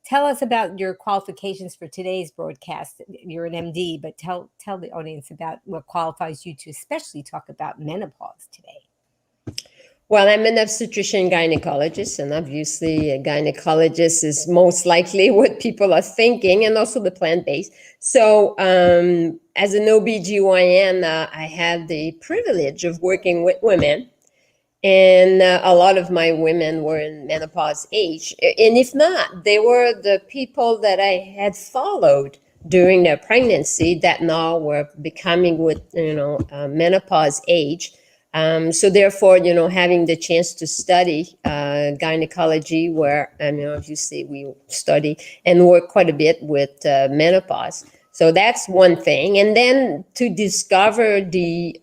tell us about your qualifications for today's broadcast. You're an MD, but tell the audience about what qualifies you to especially talk about menopause today. Well, I'm an obstetrician gynecologist, and obviously a gynecologist is most likely what people are thinking, and also the plant-based. So as an OBGYN, I had the privilege of working with women, and a lot of my women were in menopause age. And if not, they were the people that I had followed during their pregnancy that now were becoming with, menopause age. So therefore, having the chance to study gynecology, where obviously we study and work quite a bit with menopause. So that's one thing. And then to discover the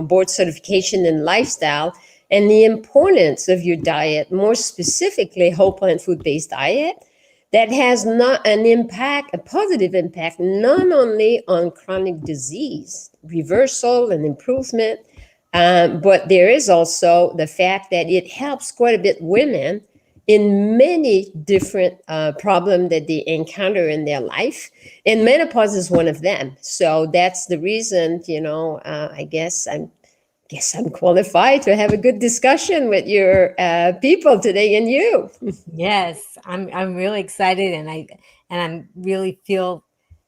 board certification in lifestyle and the importance of your diet, more specifically whole plant food-based diet, that has not an impact, a positive impact, not only on chronic disease reversal and improvement, but there is also the fact that it helps quite a bit women in many different problems that they encounter in their life. And menopause is one of them. So that's the reason, I guess I'm qualified to have a good discussion with your people today and you. Yes, I'm really excited, and I really feel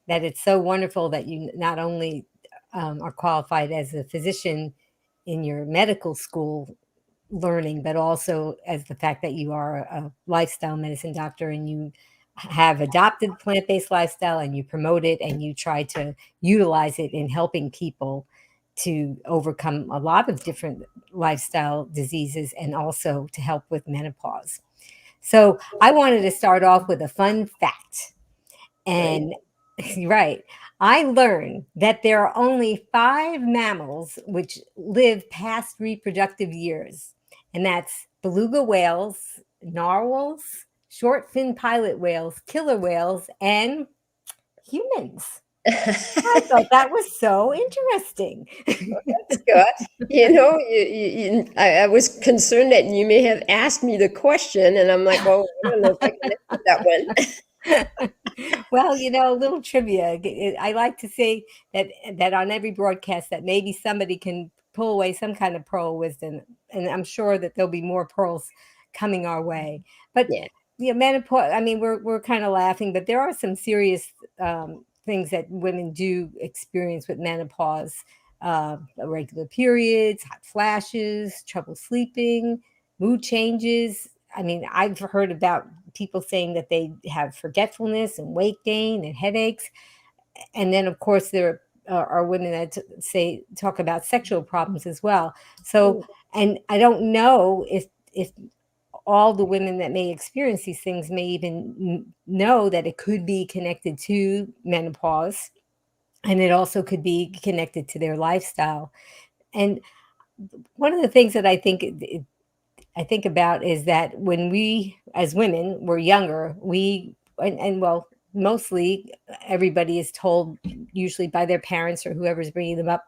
that it's so wonderful that you not only are qualified as a physician in your medical school learning, but also as the fact that you are a lifestyle medicine doctor and you have adopted plant-based lifestyle and you promote it and you try to utilize it in helping people to overcome a lot of different lifestyle diseases and also to help with menopause. So I wanted to start off with a fun fact. And right, I learned that there are only 5 mammals which live past reproductive years. And that's beluga whales, narwhals, short fin pilot whales, killer whales, and humans. I thought that was so interesting. That's good. I was concerned that you may have asked me the question, and I'm like, well, I don't know if I can answer that one. Well, a little trivia. I like to say that on every broadcast that maybe somebody can pull away some kind of pearl wisdom, and I'm sure that there'll be more pearls coming our way. But Yeah. menopause. I mean, we're kind of laughing, but there are some serious things that women do experience with menopause: irregular periods, hot flashes, trouble sleeping, mood changes. I mean, I've heard about people saying that they have forgetfulness and weight gain and headaches. And then, of course, there are women that talk about sexual problems as well. So, and I don't know if all the women that may experience these things may even know that it could be connected to menopause, and it also could be connected to their lifestyle. And one of the things that I think about is that when we, as women, were younger, well, mostly everybody is told, usually by their parents or whoever's bringing them up,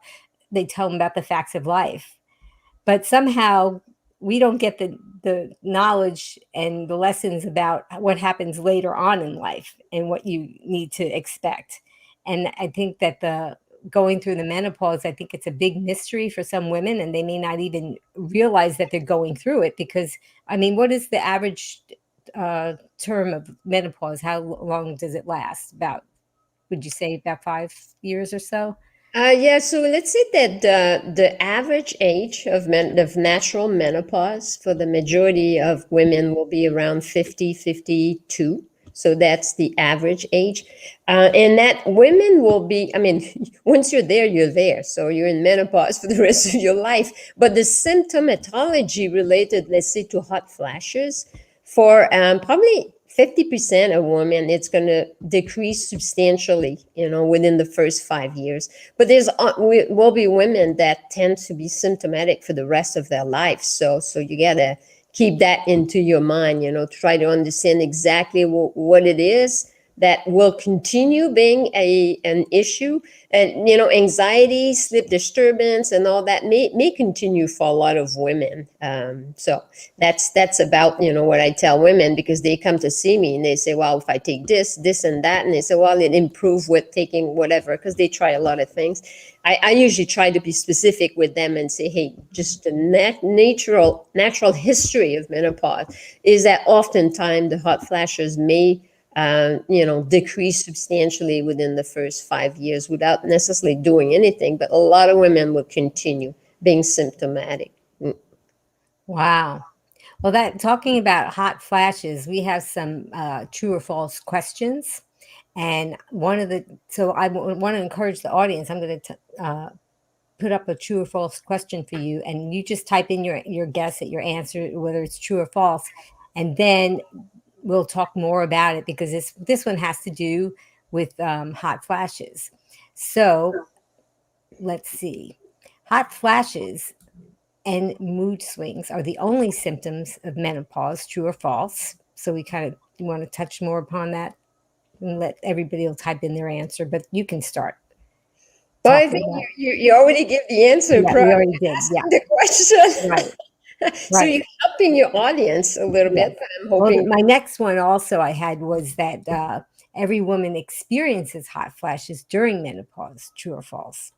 they tell them about the facts of life. But somehow we don't get the knowledge and the lessons about what happens later on in life and what you need to expect. And I think that going through the menopause, I think it's a big mystery for some women, and they may not even realize that they're going through it because, I mean, what is the average term of menopause? How long does it last? About, would you say about 5 years or so? So let's say that the average age of natural menopause for the majority of women will be around 50, 52. So that's the average age. And that women will be, I mean, once you're there, you're there. So you're in menopause for the rest of your life. But the symptomatology related, let's say, to hot flashes, for probably 50% of women, it's going to decrease substantially, within the first 5 years. But will be women that tend to be symptomatic for the rest of their life. So you got to keep that into your mind, try to understand exactly what it is, that will continue being an issue. And anxiety, sleep disturbance, and all that may continue for a lot of women. So that's about what I tell women, because they come to see me and they say, well, if I take this and that, and they say, well, it improved with taking whatever, because they try a lot of things. I usually try to be specific with them and say, hey, just the natural history of menopause is that oftentimes the hot flashes may decrease substantially within the first 5 years without necessarily doing anything. But a lot of women will continue being symptomatic. Wow. Well, that talking about hot flashes, we have some true or false questions. And so I want to encourage the audience. I'm going to put up a true or false question for you, and you just type in your guess at your answer, whether it's true or false, and then we'll talk more about it, because this one has to do with hot flashes. So let's see. Hot flashes and mood swings are the only symptoms of menopause, true or false? So we kind of want to touch more upon that, and let everybody will type in their answer, but you can start Well, I talking think about. you already give the answer Yeah, we prior already to did. Yeah, asking the question. right, So right. you're helping your audience a little Yeah. bit, but I'm Well, hoping. my next one also I had was that every woman experiences hot flashes during menopause, true or false?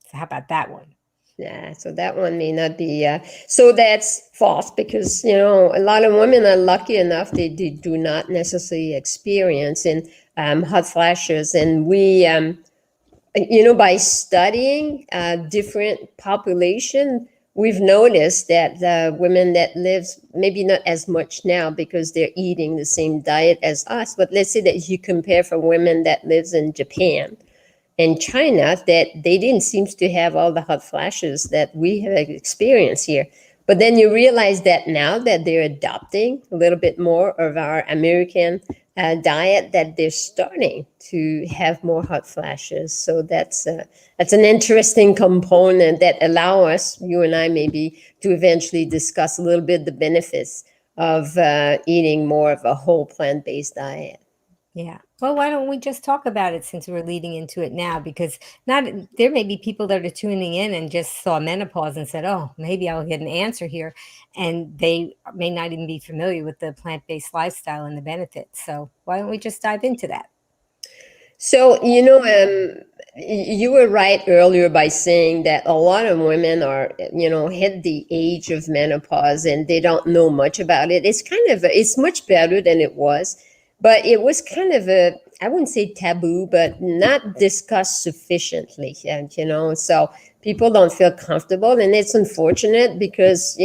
So how about that one? Yeah, so that one may not be. So that's false, because a lot of women are lucky enough they do not necessarily experience in hot flashes, and we by studying different population, we've noticed that the women that lives, maybe not as much now because they're eating the same diet as us, but let's say that if you compare for women that lives in Japan and China, that they didn't seem to have all the hot flashes that we have experienced here. But then you realize that now that they're adopting a little bit more of our American diet, that they're starting to have more hot flashes. So that's an interesting component that allow us, you and I, maybe to eventually discuss a little bit the benefits of eating more of a whole plant-based diet. Yeah. Well, why don't we just talk about it, since we're leading into it now? Because not there may be people that are tuning in and just saw menopause and said, "Oh, maybe I'll get an answer here," and they may not even be familiar with the plant-based lifestyle and the benefits. So why don't we just dive into that? So, you were right earlier by saying that a lot of women are, hit the age of menopause and they don't know much about it. It's much better than it was, but it was kind of I wouldn't say taboo, but not discussed sufficiently. And, so people don't feel comfortable, and it's unfortunate because,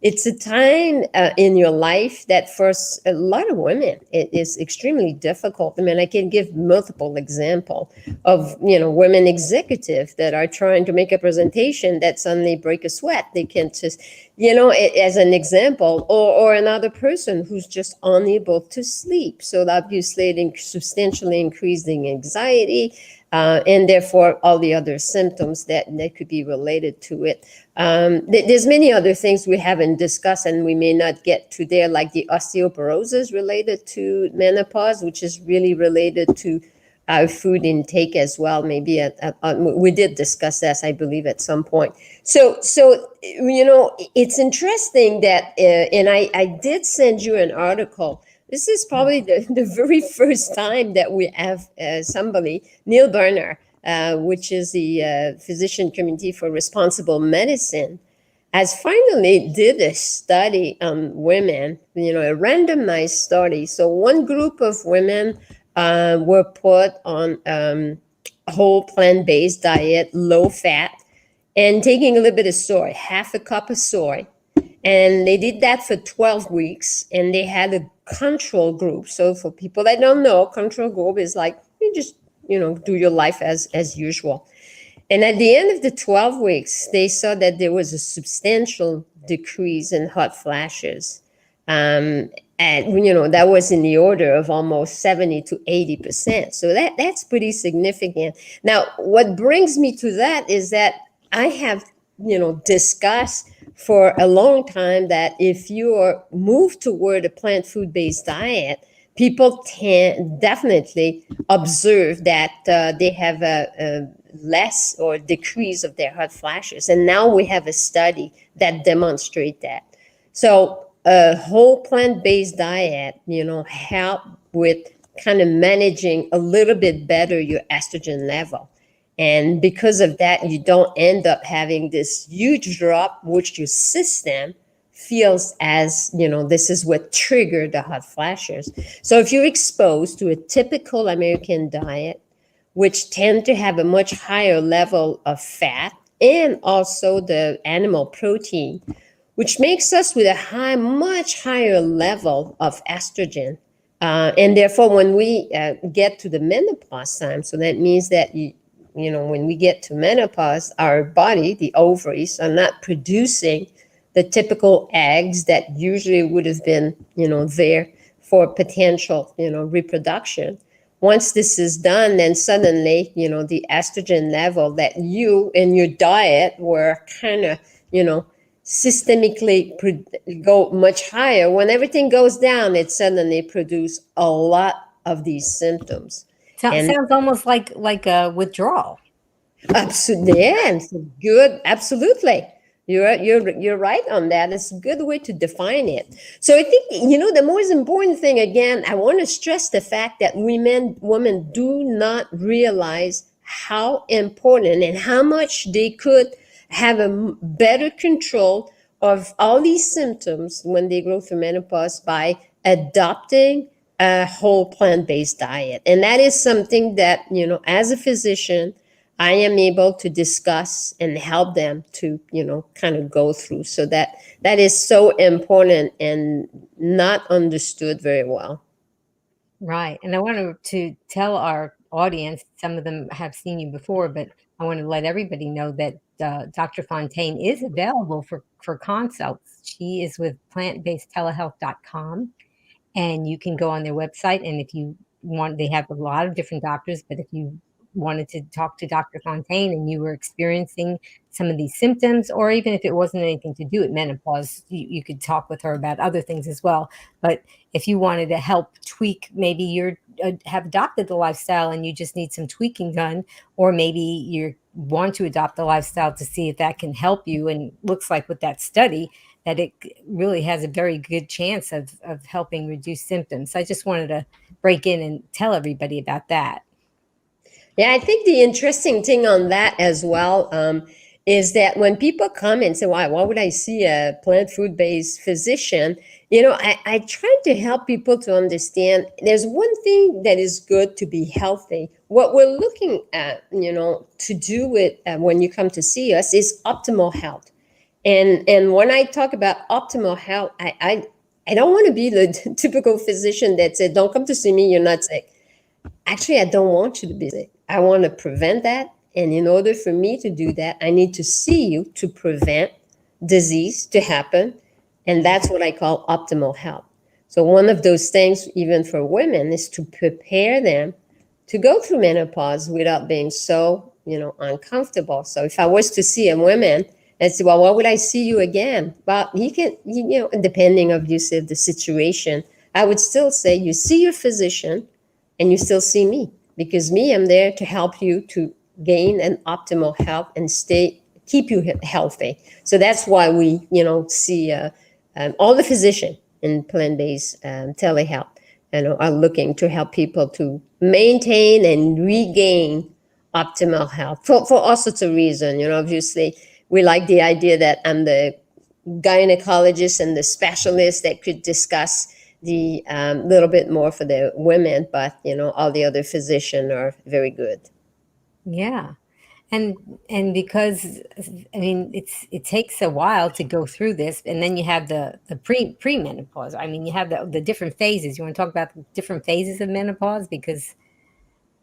it's a time in your life that for a lot of women it is extremely difficult. I mean, I can give multiple example of women executive that are trying to make a presentation that suddenly break a sweat. They can't just as an example, or another person who's just unable to sleep. So obviously it substantially increasing anxiety. And therefore all the other symptoms that could be related to it. There's many other things we haven't discussed and we may not get to there, like the osteoporosis related to menopause, which is really related to our food intake as well. Maybe we did discuss this, I believe, at some point. So it's interesting that, and I did send you an article. This is probably the very first time that we have somebody, Neil Berner, which is the Physician Committee for Responsible Medicine, has finally did a study on women, a randomized study. So one group of women were put on a whole plant-based diet, low fat, and taking a little bit of soy, half a cup of soy. And they did that for 12 weeks, and they had a control group. So for people that don't know, control group is like, you just, do your life as usual. And at the end of the 12 weeks, they saw that there was a substantial decrease in hot flashes. And, that was in the order of almost 70 to 80%. So that's pretty significant. Now, what brings me to that is that I have, discussed for a long time that if you are moved toward a plant food based diet, people definitely observe that they have a less or decrease of their hot flashes. And now we have a study that demonstrate that. So a whole plant-based diet, help with kind of managing a little bit better your estrogen level. And because of that, you don't end up having this huge drop, which your system feels as, this is what triggered the hot flashes. So if you're exposed to a typical American diet, which tend to have a much higher level of fat and also the animal protein, which makes us with a much higher level of estrogen. And therefore, when we get to the menopause time, so that means that when we get to menopause, our body, the ovaries, are not producing the typical eggs that usually would have been, there for potential, reproduction. Once this is done, then suddenly, the estrogen level that you in your diet were kind of, systemically go much higher. When everything goes down, it suddenly produces a lot of these symptoms. And Sounds almost like a withdrawal. absolutely, yeah, it's good. Absolutely, you're right on that. It's a good way to define it. So I think the most important thing. Again, I want to stress the fact that women do not realize how important and how much they could have a better control of all these symptoms when they go through menopause by adopting a whole plant-based diet. And that is something that, as a physician, I am able to discuss and help them to, kind of go through. So that is so important and not understood very well. Right. And I wanted to tell our audience, some of them have seen you before, but I want to let everybody know that Dr. Fontaine is available for consults. She is with plantbasedtelehealth.com, and you can go on their website. And if you want, they have a lot of different doctors, but if you wanted to talk to Dr. Fontaine and you were experiencing some of these symptoms, or even if it wasn't anything to do with menopause, you could talk with her about other things as well. But if you wanted to help tweak, maybe you're have adopted the lifestyle and you just need some tweaking done, or maybe you want to adopt the lifestyle to see if that can help you. And looks like with that study that it really has a very good chance of helping reduce symptoms. So I just wanted to break in and tell everybody about that. Yeah, I think the interesting thing on that as well is that when people come and say, why would I see a plant food based physician? I try to help people to understand there's one thing that is good to be healthy. What we're looking at, to do with when you come to see us is optimal health. And when I talk about optimal health, I don't want to be the typical physician that said, don't come to see me, you're not sick. Actually, I don't want you to be sick. I want to prevent that. And in order for me to do that, I need to see you to prevent disease to happen. And that's what I call optimal health. So one of those things, even for women, is to prepare them to go through menopause without being so, uncomfortable. So if I was to see a woman and say, well, why would I see you again? Well, depending obviously of the situation, I would still say you see your physician and you still see me, because I'm there to help you to gain an optimal health and keep you healthy. So that's why we, see all the physicians in plant-based telehealth, are looking to help people to maintain and regain optimal health for all sorts of reasons. Obviously, we like the idea that I'm the gynecologist and the specialist that could discuss the little bit more for the women, but all the other physicians are very good. Yeah. And because I mean it takes a while to go through this, and then you have the premenopause. I mean, you have the different phases. You want to talk about the different phases of menopause, because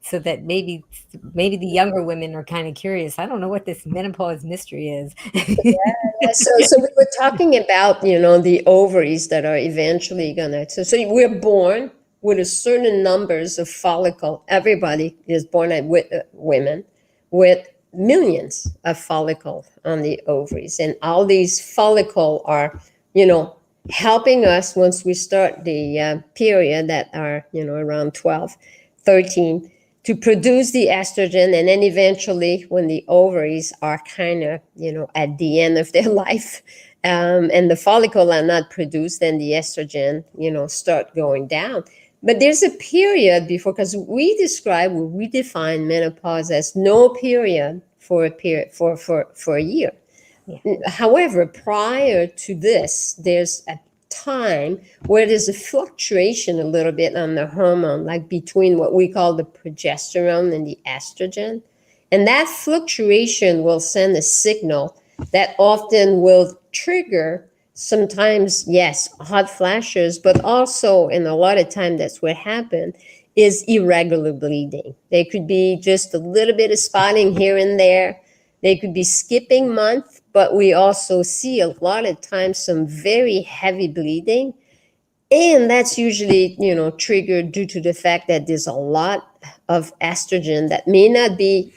so that maybe the younger women are kind of curious. I don't know what this menopause mystery is. Yeah, so we were talking about the ovaries that are eventually gonna. So we're born with a certain numbers of follicle. Everybody is born with women with millions of follicle on the ovaries, and all these follicle are helping us once we start the period that are, around 12, 13, to produce the estrogen. And then eventually when the ovaries are kind of, at the end of their life, and the follicle are not produced, then the estrogen, start going down. But there's a period before, because we define menopause as no period for a period for a year. Yeah. However, prior to this, there's a time where there's a fluctuation a little bit on the hormone, like between what we call the progesterone and the estrogen. And that fluctuation will send a signal that often will trigger sometimes, yes, hot flashes, but also, and a lot of time that's what happened, is irregular bleeding. There could be just a little bit of spotting here and there. They could be skipping months, but we also see a lot of times some very heavy bleeding. And that's usually, triggered due to the fact that there's a lot of estrogen that may not be,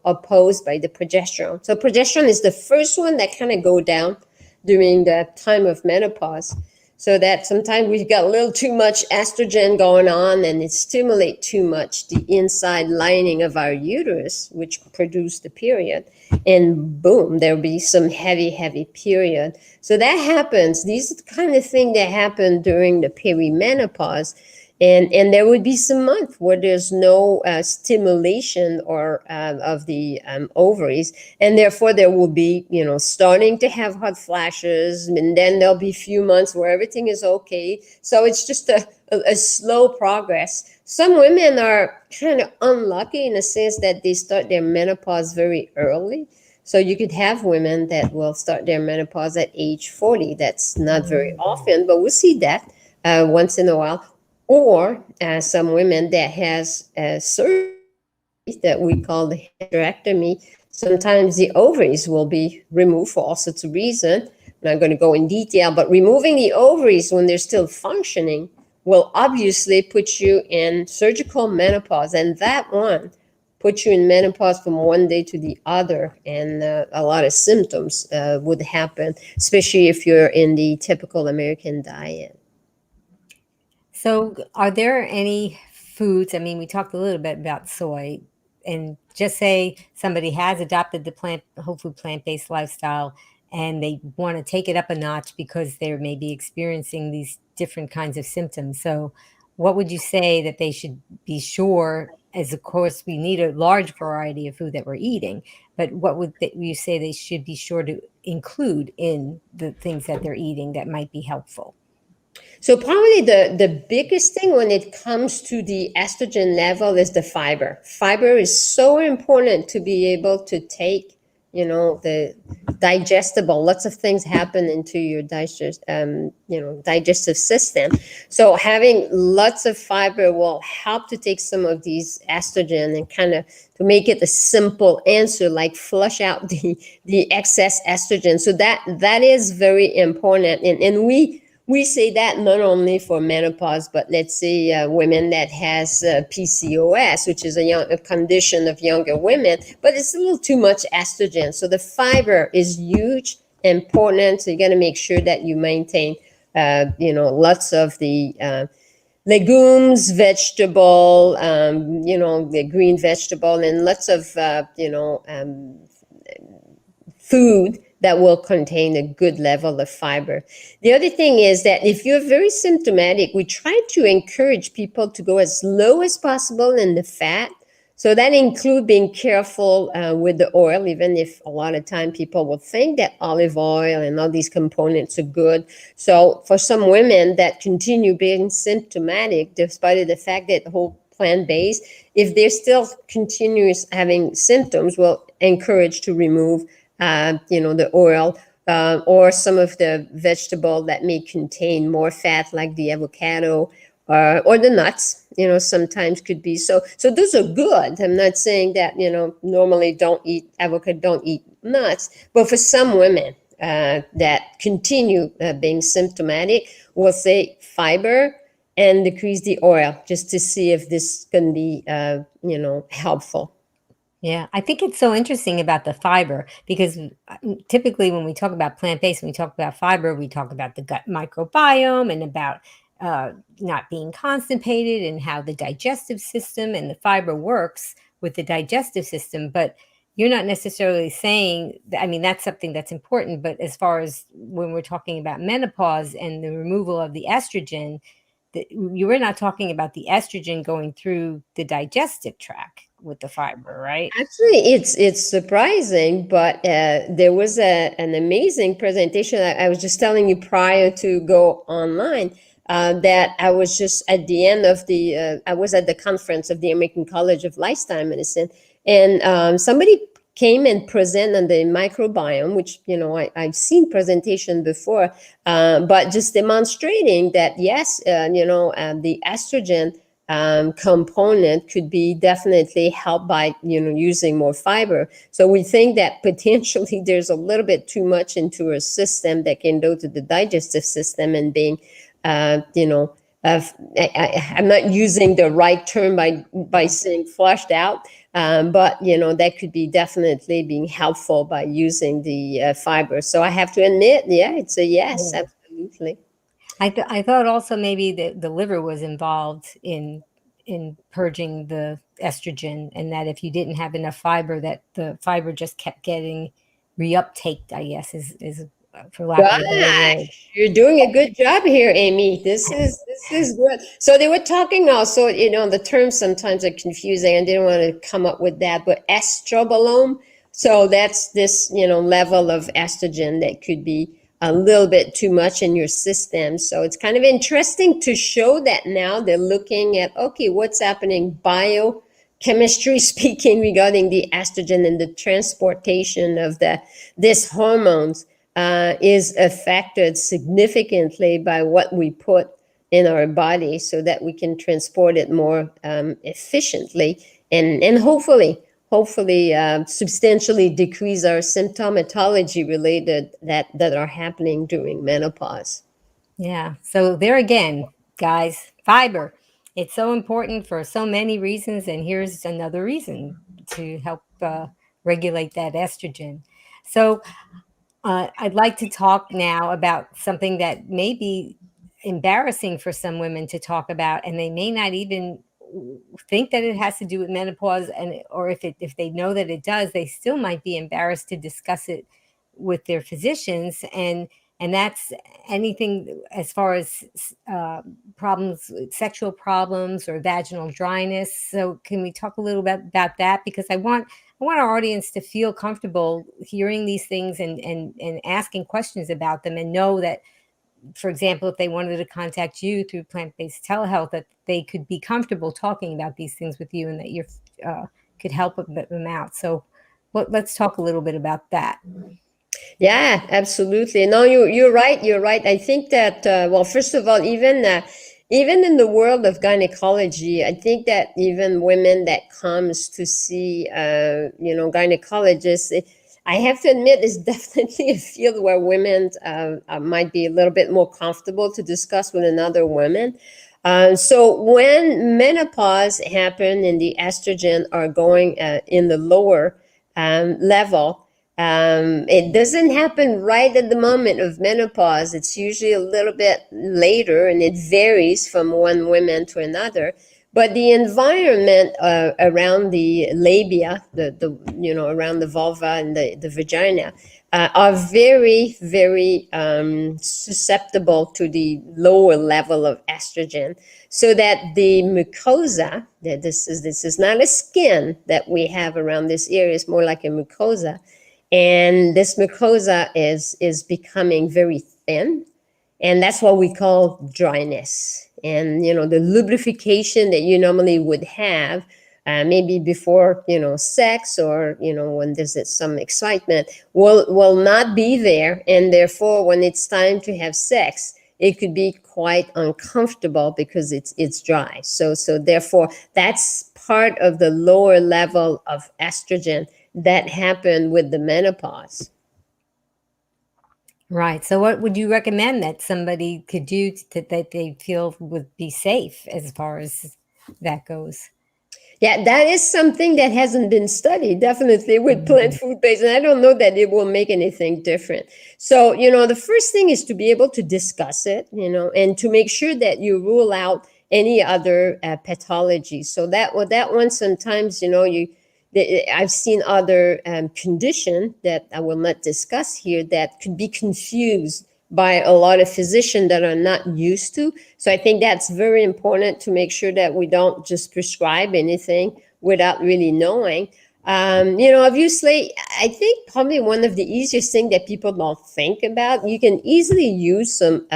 opposed by the progesterone. So progesterone is the first one that kind of go down during the time of menopause. So that sometimes we've got a little too much estrogen going on, and it stimulates too much the inside lining of our uterus, which produce the period. And boom, there'll be some heavy period. So that happens. These are the kind of thing that happen during the perimenopause. And there would be some month where there's no stimulation or of the ovaries, and therefore there will be, starting to have hot flashes, and then there'll be a few months where everything is okay. So it's just a slow progress. Some women are kind of unlucky in the sense that they start their menopause very early. So you could have women that will start their menopause at age 40. That's not very often, but we'll see that once in a while. Or some women that has surgery that we call the hysterectomy. Sometimes the ovaries will be removed for all sorts of reasons. I'm not going to go in detail, but removing the ovaries when they're still functioning will obviously put you in surgical menopause. And that one puts you in menopause from one day to the other. And a lot of symptoms would happen, especially if you're in the typical American diet. So, are there any foods? I mean, we talked a little bit about soy, and just say somebody has adopted the whole food, plant-based lifestyle, and they want to take it up a notch because they're maybe experiencing these different kinds of symptoms. So, what would you say that they should be sure? As of course, we need a large variety of food that we're eating, but what would you say they should be sure to include in the things that they're eating that might be helpful? So probably the biggest thing when it comes to the estrogen level is the fiber. Fiber is so important to be able to take, the digestible. Lots of things happen into your digestive system. So having lots of fiber will help to take some of these estrogen and kind of to make it a simple answer, like flush out the excess estrogen. So that is very important. And we say that not only for menopause, but let's say women that has PCOS, which is a condition of younger women, but it's a little too much estrogen. So the fiber is huge, important. So you got to make sure that you maintain, lots of the legumes, vegetable, the green vegetable, and lots of, food that will contain a good level of fiber. The other thing is that if you're very symptomatic, we try to encourage people to go as low as possible in the fat. So that includes being careful with the oil, even if a lot of time people will think that olive oil and all these components are good. So for some women that continue being symptomatic, despite the fact that the whole plant-based, if they're still continuous having symptoms, we'll encourage to remove the oil, or some of the vegetable that may contain more fat, like the avocado, or the nuts, sometimes could be. So those are good. I'm not saying that, normally don't eat avocado, don't eat nuts. But for some women that continue being symptomatic, we'll say fiber and decrease the oil just to see if this can be, helpful. Yeah, I think it's so interesting about the fiber because typically when we talk about plant-based, when we talk about fiber, we talk about the gut microbiome and about not being constipated and how the digestive system and the fiber works with the digestive system. But you're not necessarily saying that, I mean, that's something that's important. But as far as when we're talking about menopause and the removal of the estrogen, you were not talking about the estrogen going through the digestive tract with the fiber, right? Actually, it's surprising, but there was an amazing presentation. I was just telling you prior to go online that I was just at the end of the I was at the conference of the American College of Lifestyle Medicine, and somebody came and presented on the microbiome, which I've seen presentation before, but just demonstrating that yes, the estrogen component could be definitely helped by using more fiber. So we think that potentially there's a little bit too much into a system that can go to the digestive system and being I'm not using the right term by saying flushed out, but that could be definitely being helpful by using the fiber. So I have to admit, yeah, it's a yes, Yeah. absolutely. I thought also maybe the liver was involved in purging the estrogen, and that if you didn't have enough fiber, that the fiber just kept getting reuptaked, I guess is for lack of a better word. Gosh, you're doing a good job here, Amy. This is good. So they were talking also, the terms sometimes are confusing. I didn't want to come up with that, but estrobolome. So that's this, level of estrogen that could be a little bit too much in your system. So it's kind of interesting to show that now they're looking at, okay, what's happening biochemistry speaking regarding the estrogen and the transportation of this hormones is affected significantly by what we put in our body so that we can transport it more efficiently and hopefully substantially decrease our symptomatology related that are happening during menopause. Yeah. So there again, guys, fiber. It's so important for so many reasons, and here's another reason to help regulate that estrogen. So I'd like to talk now about something that may be embarrassing for some women to talk about, and they may not even think that it has to do with menopause, and or if they know that it does, they still might be embarrassed to discuss it with their physicians, and that's anything as far as problems, sexual problems, or vaginal dryness. So, can we talk a little bit about that? Because I want our audience to feel comfortable hearing these things and asking questions about them, and know that, for example, if they wanted to contact you through plant-based telehealth, that they could be comfortable talking about these things with you, and that you could help them out. So, let's talk a little bit about that. Yeah, absolutely. No, you're right. You're right. I think that well, first of all, even in the world of gynecology, I think that even women that comes to see gynecologists, I have to admit, it's definitely a field where women might be a little bit more comfortable to discuss with another woman. So when menopause happen and the estrogen are going in the lower level, it doesn't happen right at the moment of menopause. It's usually a little bit later, and it varies from one woman to another. But the environment around the labia, around the vulva and the vagina, are very, very susceptible to the lower level of estrogen. So that the mucosa, that this is not a skin that we have around this area, it's more like a mucosa, and this mucosa is becoming very thin, and that's what we call dryness. And the lubrication that you normally would have maybe before sex, or when there's some excitement, will not be there, and therefore when it's time to have sex, it could be quite uncomfortable because it's dry. So therefore that's part of the lower level of estrogen that happened with the menopause. Right. So, what would you recommend that somebody could do that they feel would be safe as far as that goes? Yeah, that is something that hasn't been studied, definitely with plant Mhm. food based. And I don't know that it will make anything different. So, the first thing is to be able to discuss it, and to make sure that you rule out any other pathology. So that one sometimes, I've seen other condition that I will not discuss here that could be confused by a lot of physicians that are not used to. So I think that's very important to make sure that we don't just prescribe anything without really knowing. Obviously, I think probably one of the easiest thing that people don't think about, you can easily use some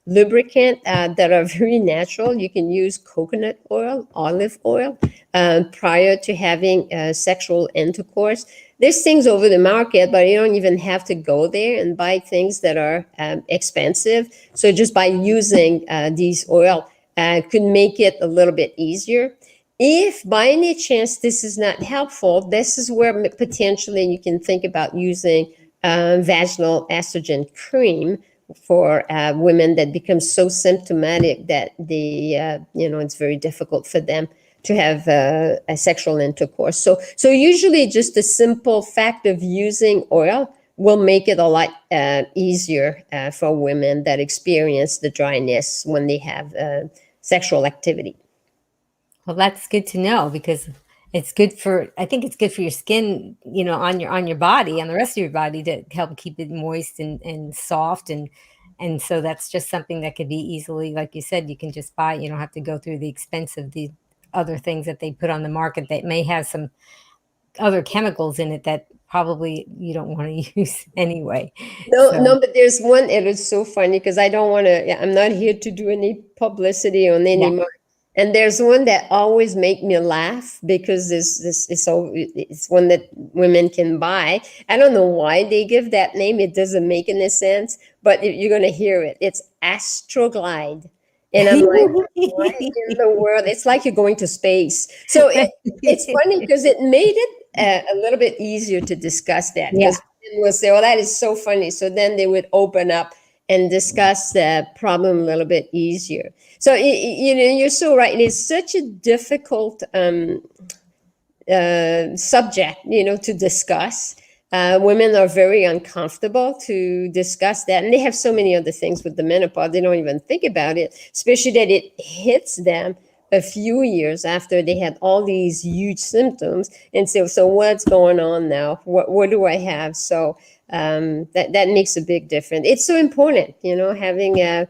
lubricant that are very natural. You can use coconut oil, olive oil, prior to having sexual intercourse. There's things over the market, but you don't even have to go there and buy things that are expensive. So just by using these oil could make it a little bit easier. If by any chance this is not helpful, this is where potentially you can think about using vaginal estrogen cream for women that become so symptomatic that it's very difficult for them to have a sexual intercourse. So usually just the simple fact of using oil will make it a lot easier for women that experience the dryness when they have sexual activity. Well, that's good to know because it's good for I think it's good for your skin, on your body, on the rest of your body to help keep it moist and soft and so that's just something that could be easily, like you said, you can just buy, you don't have to go through the expense of the other things that they put on the market that may have some other chemicals in it that probably you don't want to use anyway. No, So, no, but there's one. It is so funny because I don't want to. Yeah, I'm not here to do any publicity on any yeah. mark. And there's one that always make me laugh because this is so. It's one that women can buy. I don't know why they give that name. It doesn't make any sense. But you're gonna hear it. It's Astroglide, and I'm like, what in the world? It's like you're going to space. So it's funny because it made it a little bit easier to discuss that Yeah. because will say, "Oh, that is so funny." So then they would open up and discuss the problem a little bit easier. So you're so right. It is such a difficult subject, to discuss. Women are very uncomfortable to discuss that, and they have so many other things with the menopause. They don't even think about it, especially that it hits them a few years after they had all these huge symptoms, and so what's going on now? What do I have? So that makes a big difference. It's so important, having a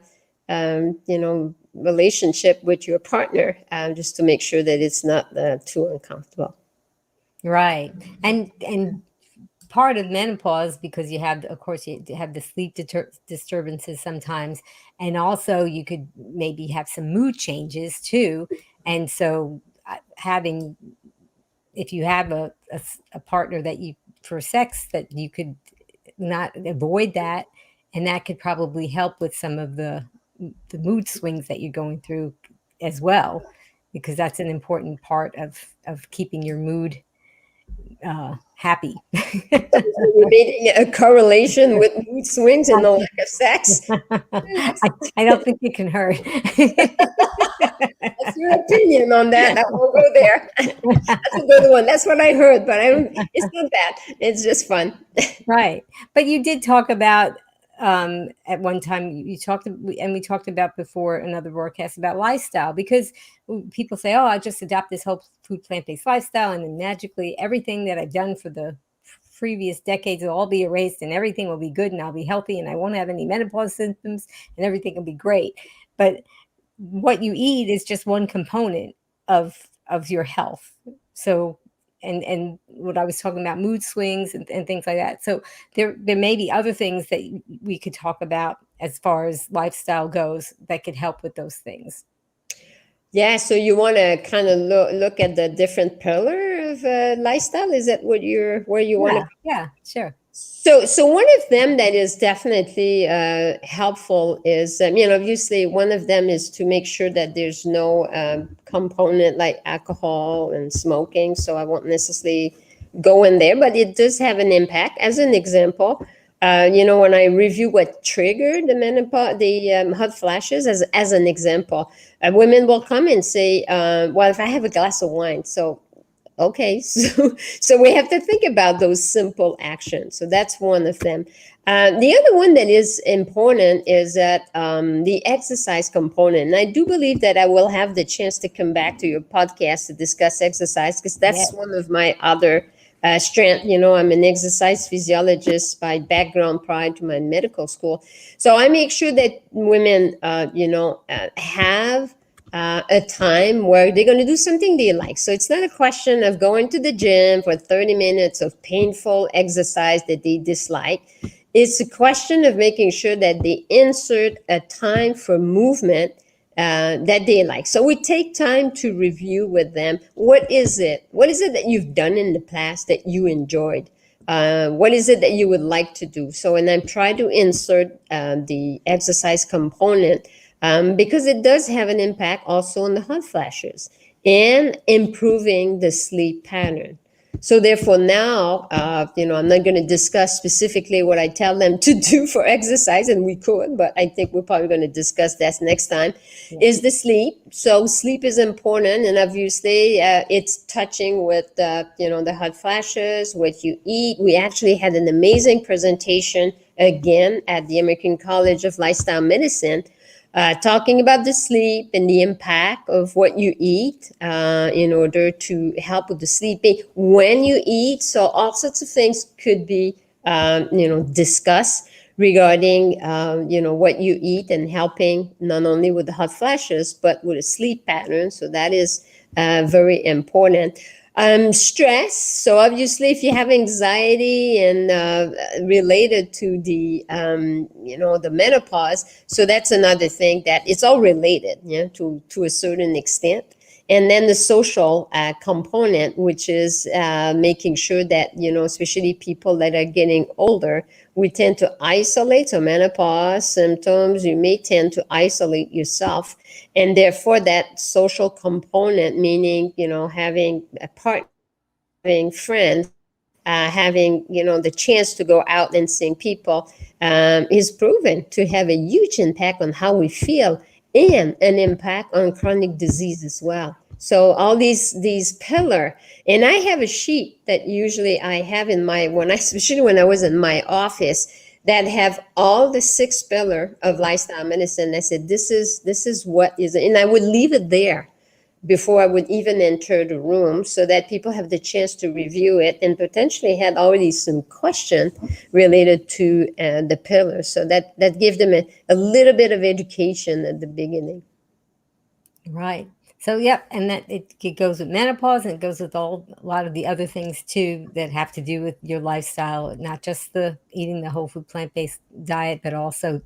relationship with your partner, just to make sure that it's not too uncomfortable. Right. And part of menopause because you have of course you have the sleep disturbances sometimes and also you could maybe have some mood changes too and so having if you have a partner that you for sex that you could not avoid that and that could probably help with some of the mood swings that you're going through as well because that's an important part of keeping your mood happy. We made a correlation with mood swings and the lack of sex. I don't think it can hurt. That's your opinion on that. I won't go there. That's a good one. That's what I heard, but I don't. It's not bad. It's just fun. Right. But you did talk about at one time you talked and we talked about before another broadcast about lifestyle because people say, "Oh, I just adopt this whole food plant-based lifestyle and then magically everything that I've done for the previous decades will all be erased and everything will be good and I'll be healthy and I won't have any menopause symptoms and everything will be great." But what you eat is just one component of your health. So and what I was talking about mood swings and things like that. So there may be other things that we could talk about as far as lifestyle goes that could help with those things. Yeah. So you want to kind of look at the different pillar of lifestyle. Is that where you want to? Yeah, yeah, sure. So one of them that is definitely helpful is, obviously one of them is to make sure that there's no component like alcohol and smoking. So I won't necessarily go in there, but it does have an impact. As an example, when I review what triggered the menopause, the hot flashes, as an example, women will come and say, well, if I have a glass of wine, so okay, so we have to think about those simple actions. So that's one of them. The other one that is important is that the exercise component. And I do believe that I will have the chance to come back to your podcast to discuss exercise, because that's Yes. one of my other strength. I'm an exercise physiologist by background prior to my medical school. So I make sure that women, have a time where they're going to do something they like. So it's not a question of going to the gym for 30 minutes of painful exercise that they dislike. It's a question of making sure that they insert a time for movement that they like. So we take time to review with them. What is it? What is it that you've done in the past that you enjoyed? What is it that you would like to do? So, and I'm trying to insert the exercise component because it does have an impact also on the hot flashes and improving the sleep pattern. So therefore now, I'm not going to discuss specifically what I tell them to do for exercise, and we could, but I think we're probably going to discuss that next time, is the sleep. So sleep is important, and obviously it's touching with, the hot flashes, what you eat. We actually had an amazing presentation again at the American College of Lifestyle Medicine talking about the sleep and the impact of what you eat in order to help with the sleeping when you eat. So all sorts of things could be, discussed regarding, what you eat and helping not only with the hot flashes, but with a sleep pattern. So that is very important. Stress. So obviously, if you have anxiety and related to the menopause, so that's another thing that it's all related, to a certain extent. And then the social component, which is making sure that, especially people that are getting older, we tend to isolate. So menopause symptoms, you may tend to isolate yourself. And therefore that social component, meaning, having a partner, having friends, having, the chance to go out and seeing people is proven to have a huge impact on how we feel and an impact on chronic disease as well. So all these pillar, and I have a sheet that usually I have especially when I was in my office, that have all the 6 pillar of lifestyle medicine. I said, this is what is it, and I would leave it there before I would even enter the room, so that people have the chance to review it and potentially had already some question related to the pillars. So that gives them a little bit of education at the beginning. Right. So, yep, and that it goes with menopause, and it goes with a lot of the other things too that have to do with your lifestyle, not just the eating the whole food plant-based diet, but also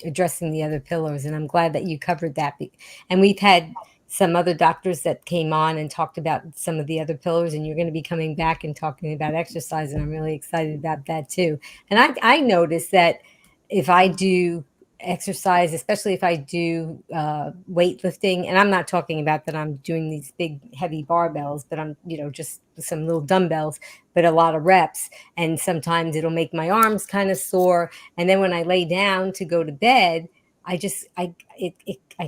addressing the other pillars. And I'm glad that you covered that. And we've had some other doctors that came on and talked about some of the other pillars, and you're going to be coming back and talking about exercise, and I'm really excited about that too. And I noticed that if I do exercise, especially if I do weightlifting, and I'm not talking about that I'm doing these big heavy barbells, but I'm, just some little dumbbells, but a lot of reps. And sometimes it'll make my arms kind of sore. And then when I lay down to go to bed, I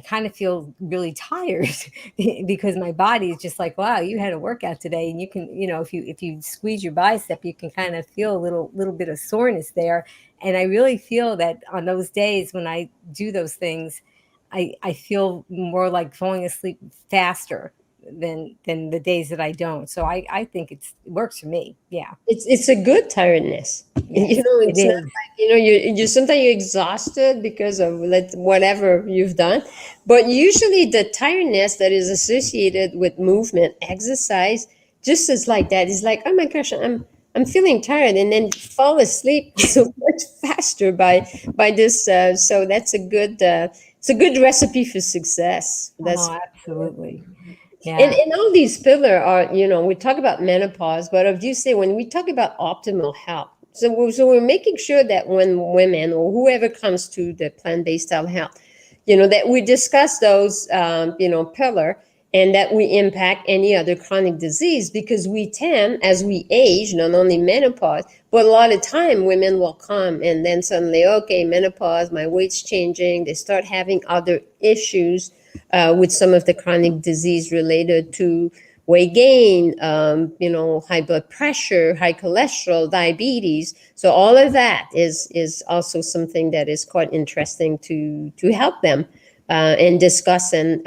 kind of feel really tired because my body is just like, wow, you had a workout today. And you can, if you squeeze your bicep, you can kind of feel a little bit of soreness there. And I really feel that on those days when I do those things, I feel more like falling asleep faster than the days that I don't. So I think it works for me. Yeah. It's a good tiredness. Yes, it It's not is. like, you sometimes you're exhausted because of whatever you've done, but usually the tiredness that is associated with movement, exercise, just as like that is like, oh my gosh, I'm feeling tired, and then fall asleep so much faster by this. So that's it's a good recipe for success. That's Oh, absolutely. and, Yeah. and all these pillars are, we talk about menopause, but obviously when we talk about optimal health, so we're making sure that when women or whoever comes to the plant-based style health, that we discuss those, pillar, and that we impact any other chronic disease, because we tend, as we age, not only menopause, but a lot of time women will come and then suddenly, okay, menopause, my weight's changing. They start having other issues with some of the chronic disease related to weight gain, high blood pressure, high cholesterol, diabetes. So all of that is also something that is quite interesting to help them and discuss, and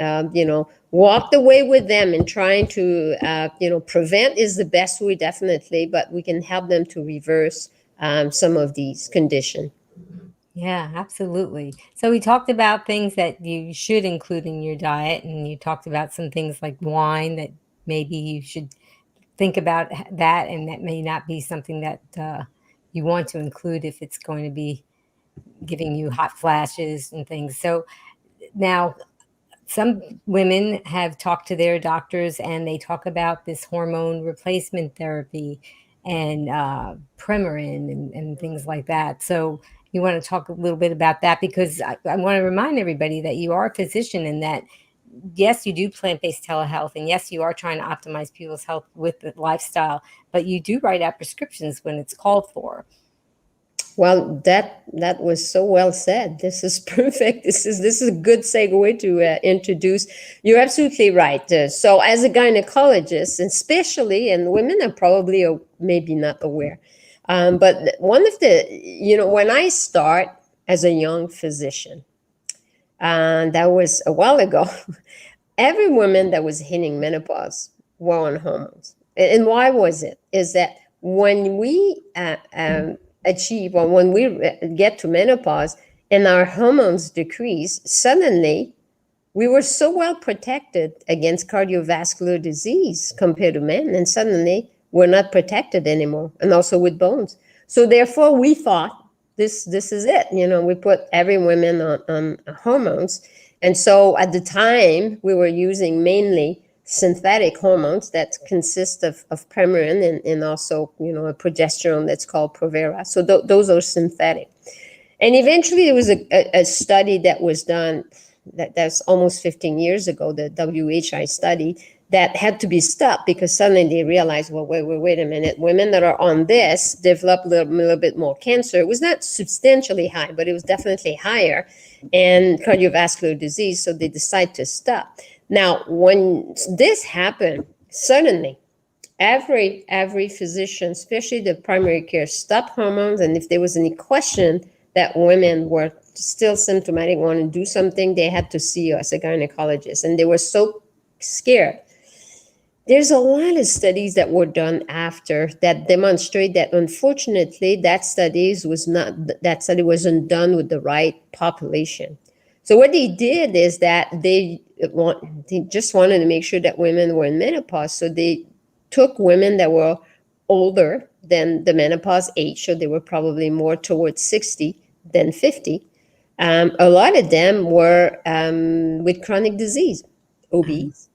walk the way with them, and trying to prevent is the best way, definitely, but we can help them to reverse some of these conditions. Yeah, absolutely. So we talked about things that you should include in your diet, and you talked about some things like wine that maybe you should think about that, and that may not be something that you want to include if it's going to be giving you hot flashes and things. So now, some women have talked to their doctors and they talk about this hormone replacement therapy and Premarin and things like that. So you want to talk a little bit about that, because I want to remind everybody that you are a physician, and that yes, you do plant-based telehealth, and yes, you are trying to optimize people's health with the lifestyle, but you do write out prescriptions when it's called for. Well, that was so well said. This is perfect. This is a good segue to introduce. You're absolutely right. So, as a gynecologist, and especially, and women are probably maybe not aware, but one of the when I start as a young physician, and that was a while ago, every woman that was hitting menopause were on hormones. And why was it? Is that when we achieve, or when we get to menopause and our hormones decrease, suddenly we were so well protected against cardiovascular disease compared to men, and suddenly we're not protected anymore, and also with bones. So therefore, we thought this is it. We put every woman on hormones, and so at the time we were using mainly synthetic hormones that consist of Premarin and also a progesterone that's called Provera. So those are synthetic. And eventually there was a study that was done that's almost 15 years ago, the WHI study, that had to be stopped because suddenly they realized, well, wait a minute, women that are on this develop a little bit more cancer. It was not substantially high, but it was definitely higher, and cardiovascular disease, so they decided to stop. Now, when this happened, suddenly every physician, especially the primary care, stopped hormones, and if there was any question that women were still symptomatic, want to do something, they had to see us, a gynecologist, and they were so scared. There's a lot of studies that were done after that demonstrate that, unfortunately, that study wasn't done with the right population. So what they did is that they just wanted to make sure that women were in menopause. So they took women that were older than the menopause age, so they were probably more towards 60 than 50. A lot of them were with chronic disease, obese,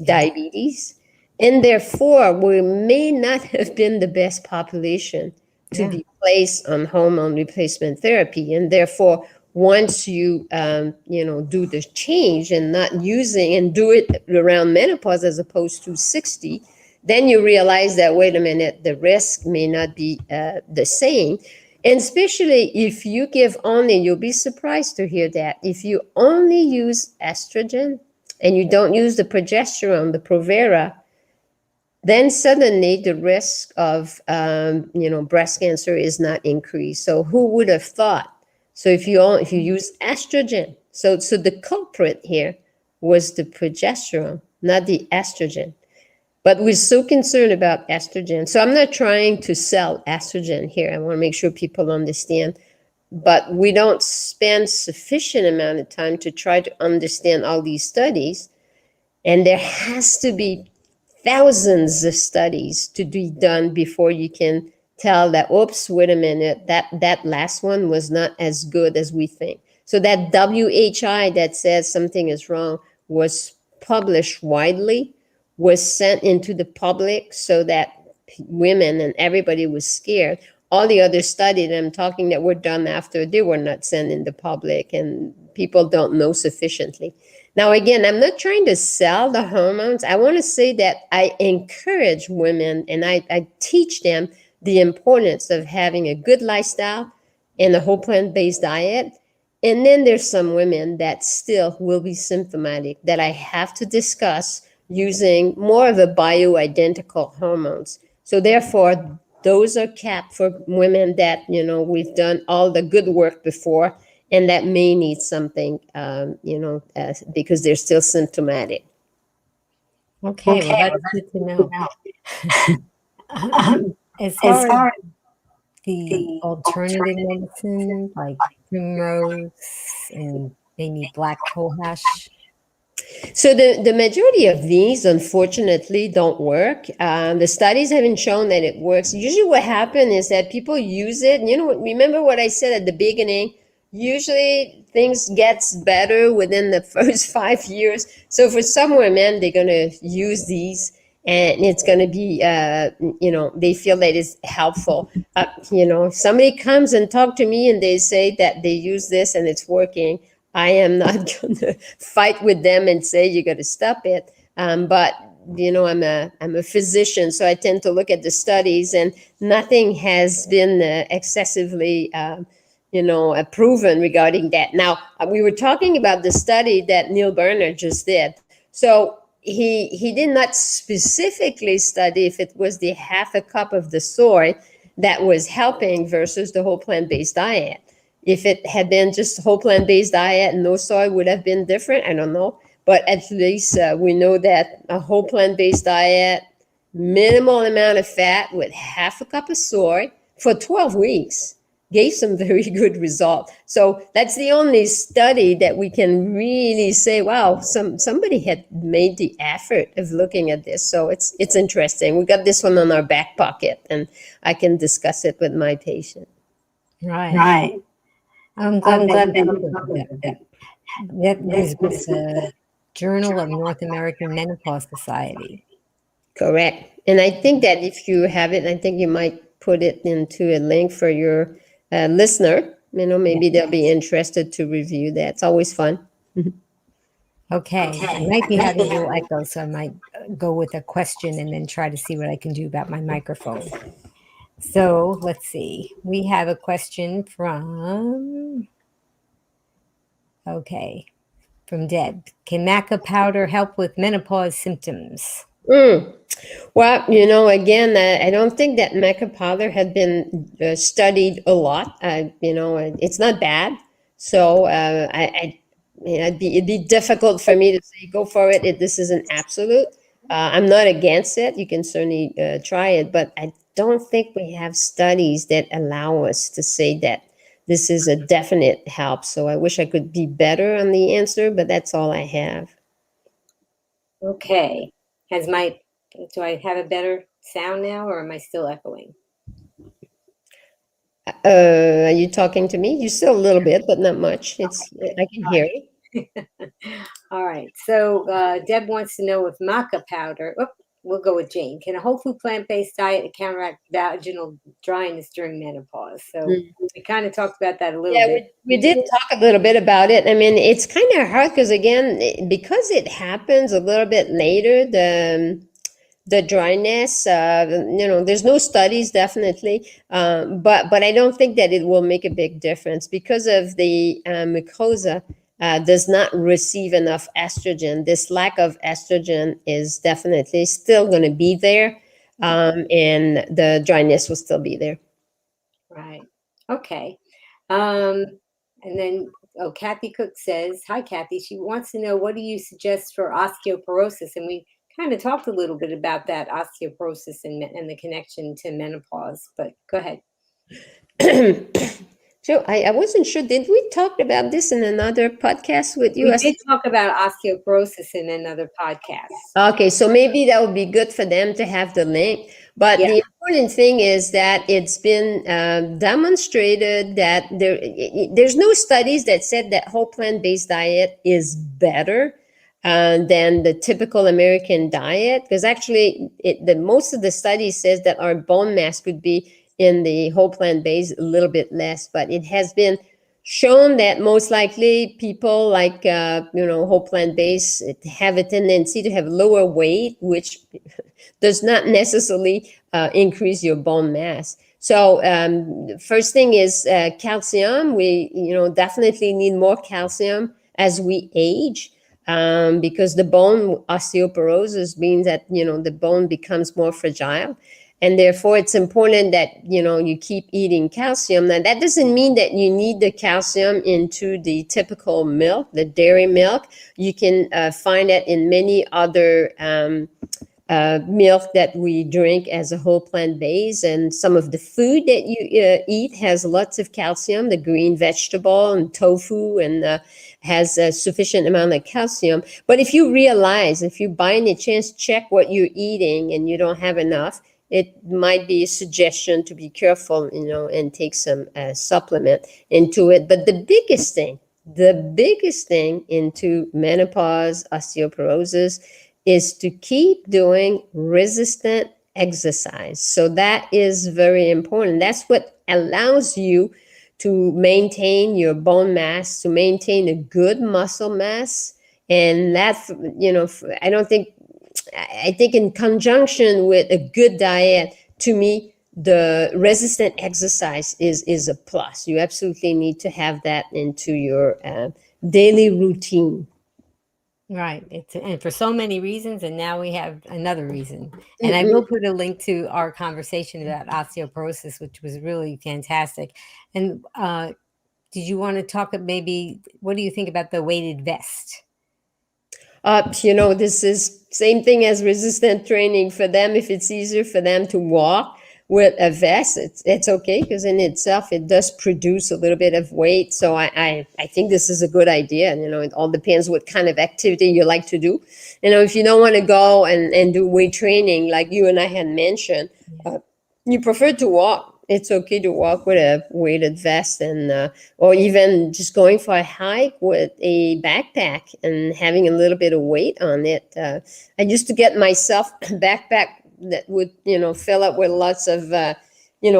diabetes, and therefore we may not have been the best population to Yeah. be placed on hormone replacement therapy. And therefore, once you do the change and not using, and do it around menopause as opposed to 60, then you realize that, wait a minute, the risk may not be the same. And especially if you give only, you'll be surprised to hear that, if you only use estrogen and you don't use the progesterone, the Provera, then suddenly the risk of breast cancer is not increased. So who would have thought? So if you use estrogen, so the culprit here was the progesterone, not the estrogen. But we're so concerned about estrogen. So I'm not trying to sell estrogen here. I want to make sure people understand. But we don't spend sufficient amount of time to try to understand all these studies. And there has to be thousands of studies to be done before you can tell that, oops, wait a minute, that last one was not as good as we think. So that WHI that says something is wrong was published widely, was sent into the public so that women and everybody was scared. All the other studies that I'm talking that were done after, they were not sent in the public, and people don't know sufficiently. Now, again, I'm not trying to sell the hormones. I want to say that I encourage women and I teach them the importance of having a good lifestyle and a whole plant-based diet. And then there's some women that still will be symptomatic that I have to discuss using more of a bioidentical hormones. So therefore, those are capped for women that, we've done all the good work before and that may need something, because they're still symptomatic. Okay, well, that's good to know. As far as the alternative medicine, like primrose and maybe black cohosh. So the majority of these, unfortunately, don't work. The studies haven't shown that it works. Usually what happens is that people use it. Remember what I said at the beginning? Usually things gets better within the first 5 years. So for some women, they're going to use these and it's going to be, they feel that it's helpful. If somebody comes and talk to me and they say that they use this and it's working, I am not going to fight with them and say you got to stop it. But I'm a physician, so I tend to look at the studies, and nothing has been excessively, proven regarding that. Now, we were talking about the study that Neil Bernard just did. So he did not specifically study if it was the half a cup of the soy that was helping versus the whole plant-based diet. If it had been just a whole plant-based diet and no soy, would have been different. I don't know. But at least we know that a whole plant-based diet, minimal amount of fat with half a cup of soy for 12 weeks gave some very good result. So that's the only study that we can really say, wow, somebody had made the effort of looking at this. So it's interesting. We got this one on our back pocket, and I can discuss it with my patient. Right. I'm glad that you published that. That was with the Journal of North American Menopause Society. Correct. And I think that if you have it, I think you might put it into a link for your listener. Maybe they'll be interested to review that. It's always fun. Okay. I might be having a little echo, so I might go with a question and then try to see what I can do about my microphone. So let's see. We have a question from Deb. Can Maca Powder help with menopause symptoms? Well, again, I don't think that Maca Powder had been studied a lot. It's not bad. So it'd be difficult for me to say go for it. This is an absolute. I'm not against it. You can certainly try it, but I don't think we have studies that allow us to say that this is a definite help. So I wish I could be better on the answer, but that's all I have. Okay. Do I have a better sound now, or am I still echoing? Are you talking to me? You still a little bit, but not much. I can hear you. All right. So Deb wants to know if maca powder. We'll go with Jane. Can a whole food plant-based diet counteract vaginal dryness during menopause? So we kind of talked about that a little bit. Yeah, we did talk a little bit about it. I mean, it's kind of hard because because it happens a little bit later, the dryness, there's no studies definitely, but I don't think that it will make a big difference because of the mucosa does not receive enough estrogen. This lack of estrogen is definitely still going to be there, and the dryness will still be there. Right. Okay. And then, Kathy Cook says, hi, Kathy. She wants to know, what do you suggest for osteoporosis? And we kind of talked a little bit about that osteoporosis and the connection to menopause, but go ahead. So I wasn't sure. Did we talk about this in another podcast with you? We did talk about osteoporosis in another podcast. Okay, so maybe that would be good for them to have the link. But the important thing is that it's been demonstrated that there's no studies that said that whole plant-based diet is better than the typical American diet. Because actually, most of the studies says that our bone mass could be in the whole plant-based a little bit less, but it has been shown that most likely people like whole plant based have a tendency to have lower weight, which does not necessarily increase your bone mass. So first thing is calcium. We definitely need more calcium as we age, because the bone osteoporosis means that the bone becomes more fragile, and therefore it's important that you keep eating calcium. Now that doesn't mean that you need the calcium into the typical milk, the dairy milk. You can find it in many other milk that we drink as a whole plant base, and some of the food that you eat has lots of calcium. The green vegetable and tofu and has a sufficient amount of calcium. But if you realize, if you by any chance check what you're eating and you don't have enough, it might be a suggestion to be careful, and take some supplement into it. But the biggest thing into menopause, osteoporosis, is to keep doing resistant exercise. So that is very important. That's what allows you to maintain your bone mass, to maintain a good muscle mass. And that, I don't think, I think in conjunction with a good diet, to me, the resistant exercise is a plus. You absolutely need to have that into your daily routine. Right. And for so many reasons, and now we have another reason. And I Mm-mm. will put a link to our conversation about osteoporosis, which was really fantastic. And did you want to talk maybe what do you think about the weighted vest? This is same thing as resistant training for them. If it's easier for them to walk with a vest, it's okay, because in itself it does produce a little bit of weight. So I think this is a good idea. And it all depends what kind of activity you like to do. If you don't want to go and do weight training like you and I had mentioned, you prefer to walk. It's okay to walk with a weighted vest, and or even just going for a hike with a backpack and having a little bit of weight on it. I used to get myself a backpack that would fill up with lots of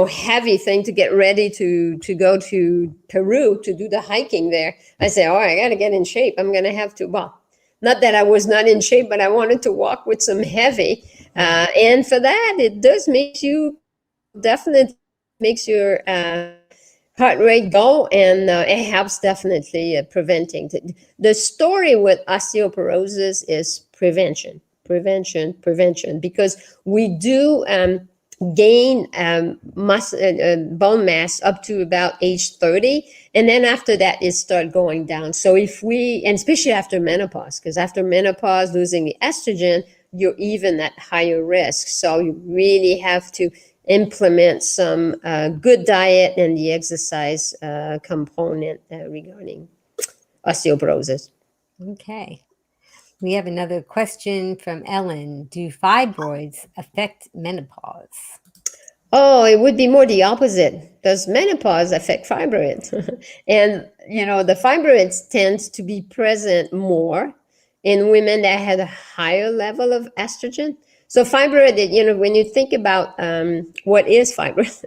heavy thing to get ready to go to Peru to do the hiking there. I say, oh, I got to get in shape. I'm going to have to. Well, not that I was not in shape, but I wanted to walk with some heavy. And for that, it does make you definitely makes your heart rate go, and it helps definitely preventing. The story with osteoporosis is prevention, because we do gain bone mass up to about age 30, and then after that it start going down. So if we, and especially after menopause, because after menopause, losing the estrogen, you're even at higher risk. So you really have to implement some good diet and the exercise component regarding osteoporosis. Okay. We have another question from Ellen. Do fibroids affect menopause? Oh, it would be more the opposite. Does menopause affect fibroids? And the fibroids tends to be present more in women that had a higher level of estrogen. So fibroid, when you think about what is fibroid,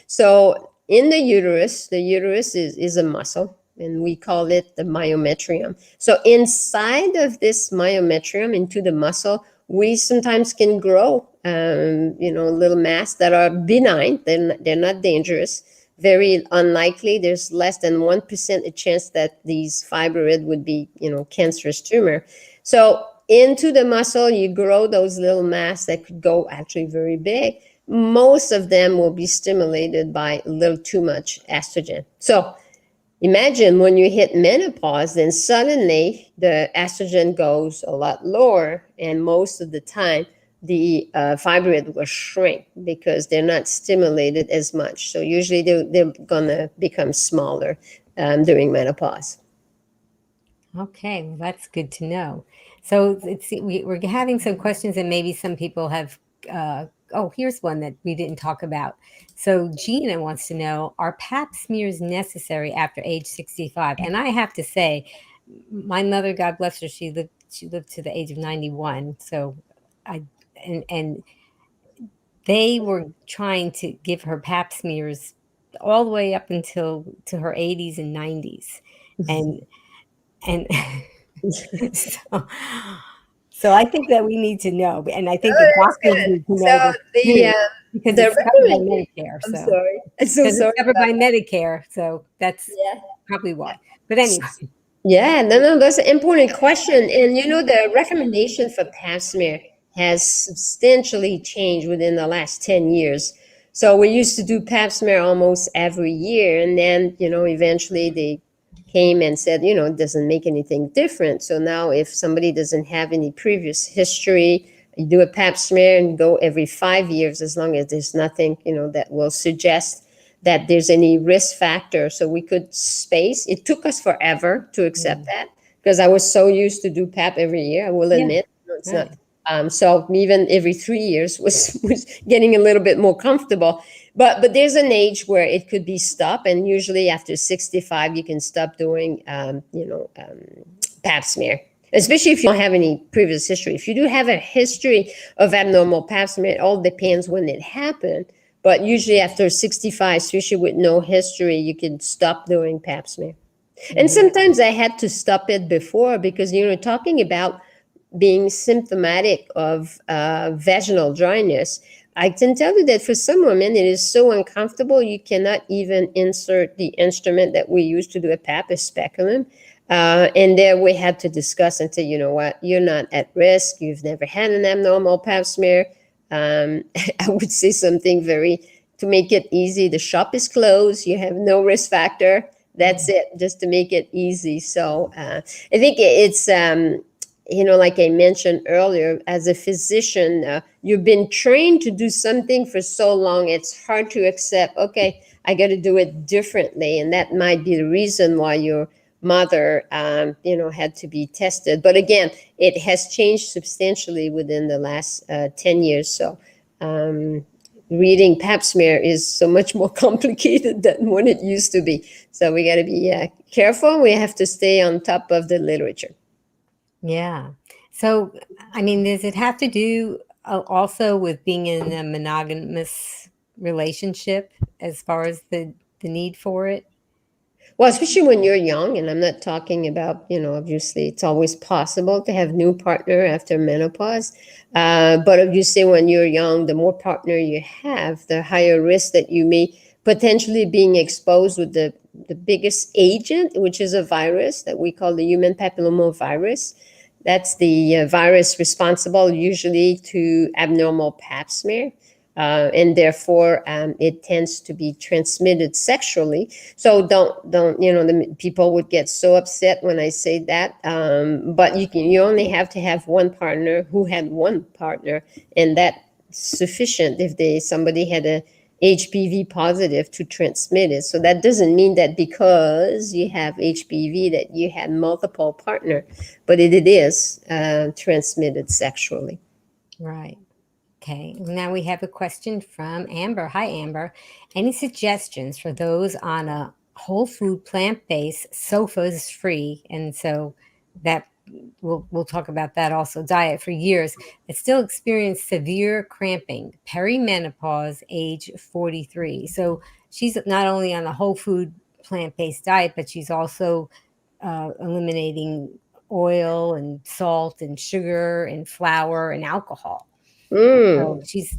so in the uterus is a muscle, and we call it the myometrium. So inside of this myometrium, into the muscle, we sometimes can grow, little mass that are benign. They're not dangerous. Very unlikely. There's less than 1% a chance that these fibroid would be, cancerous tumor. So into the muscle, you grow those little mass that could go actually very big. Most of them will be stimulated by a little too much estrogen. So imagine when you hit menopause, then suddenly the estrogen goes a lot lower, and most of the time the fibroid will shrink because they're not stimulated as much. So usually they're gonna become smaller during menopause. Okay, well, that's good to know. So we're having some questions, and maybe some people have. Oh, here's one that we didn't talk about. So Gina wants to know: are Pap smears necessary after age 65? And I have to say, my mother, God bless her, she lived to the age of 91. So I and they were trying to give her Pap smears all the way up until to her 80s and 90s, and so so I think that we need to know, and I think that That's doctors good. need to So know this the too, because the it's covered by recommendation. Medicare. I'm So sorry. I'm so because it's sorry covered about by Medicare, so that's that. probably why. But anyway, Yeah, no, no, that's an important question. And the recommendation for pap smear has substantially changed within the last 10 years. So we used to do pap smear almost every year. And then, eventually they came and said, it doesn't make anything different. So now if somebody doesn't have any previous history, you do a pap smear and go every 5 years as long as there's nothing, that will suggest that there's any risk factor. So we could space. It took us forever to accept mm, that because I was so used to do PAP every year. I will yeah, admit, it's not. right. So even every 3 years was getting a little bit more comfortable. But there's an age where it could be stopped, and usually after 65, you can stop doing Pap smear. Especially if you don't have any previous history. If you do have a history of abnormal Pap smear, it all depends when it happened. But usually after 65, especially with no history, you can stop doing Pap smear. And Hmm. sometimes I had to stop it before because, talking about being symptomatic of vaginal dryness, I can tell you that for some women, it is so uncomfortable, you cannot even insert the instrument that we use to do a PAP, a speculum. And there we had to discuss and say, you know what, you're not at risk. You've never had an abnormal pap smear. I would say something very, to make it easy, the shop is closed. You have no risk factor. That's it, just to make it easy. So I think it's, like I mentioned earlier, as a physician, you've been trained to do something for so long, it's hard to accept, okay, I got to do it differently. And that might be the reason why your mother, had to be tested. But again, it has changed substantially within the last 10 years. So um, reading pap smear is so much more complicated than what it used to be. So we got to be careful. We have to stay on top of the literature. Yeah. So, I mean, does it have to do also with being in a monogamous relationship as far as the need for it? Well, especially when you're young, and I'm not talking about, obviously it's always possible to have new partner after menopause. But obviously when you're young, the more partner you have, the higher risk that you may potentially being exposed with the biggest agent, which is a virus that we call the human papillomavirus. That's the virus responsible usually to abnormal pap smear. And therefore it tends to be transmitted sexually. So don't the people would get so upset when I say that. But you only have to have one partner who had one partner, and that's sufficient if somebody had a HPV positive to transmit it. So that doesn't mean that because you have HPV that you had multiple partner, but it is transmitted sexually. Right. Okay. Now we have a question from Amber. Hi, Amber. Any suggestions for those on a whole food plant based sofas free? And so that we'll talk about that also. Diet for years, but still experience severe cramping, perimenopause, age 43. So she's not only on a whole food plant based diet, but she's also eliminating oil and salt and sugar and flour and alcohol. Mm. So she's